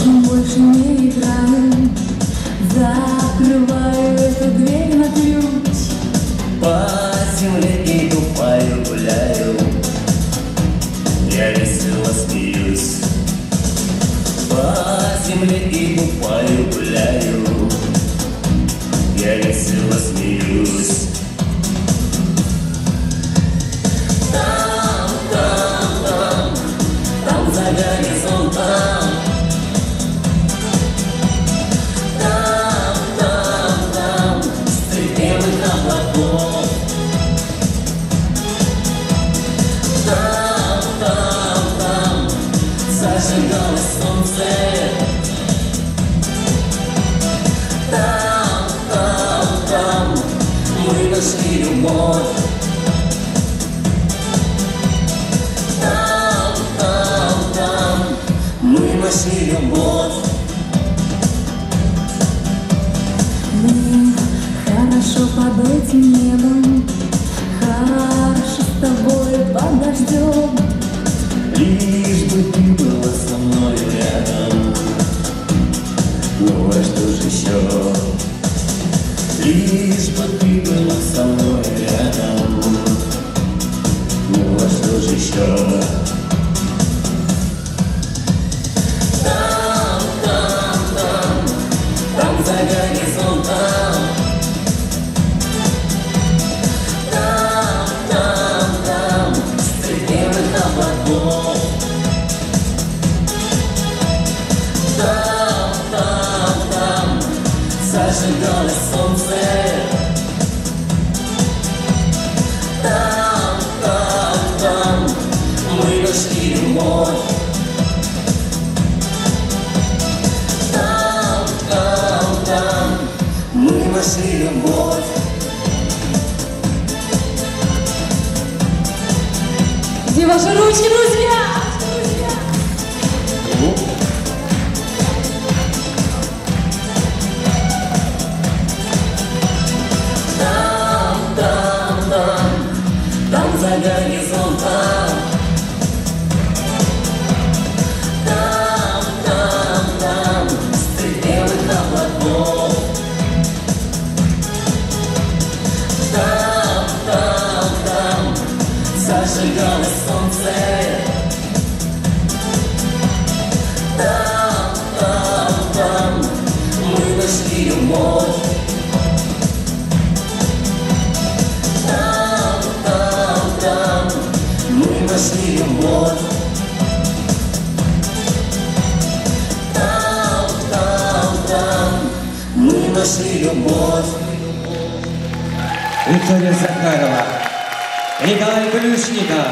Впрочем, больше не играю, закрываю эту дверь на ключ. По земле иду, пою, гуляю, я весело смеюсь. По земле иду, пою, гуляю, я весело смеюсь. Там, там, там, там за горизонтом. Там, там, там, среди белых облаков. Там, там, там, зажигалось солнце. Там, там, там, мы нашли любовь. Там, там, там, мы нашли любовь. Мне хорошо под этим небом, хорошо с тобой под дождем. Лишь бы ты была со мной рядом. Ну а что же еще? Лишь бы ты была со мной рядом. Ну а что же еще? Там, там, там, там за горизонтом. Там, там, там, среди белых облаков. Там, там, там, зажигалось солнце. Там, там, там, мы нашли любовь. Там, там, там, мы нашли любовь. Где ваши ручки, друзья? Там, там, там, там за горизонтом. Там, там, там, среди белых облаков. Там, там, там, зажигалось солнце. Там, там, там, мы нашли любовь. Там, там, там, мы нашли любовь. Там, там, там, мы нашли любовь. Виктория Захарова, Николай Плюшников.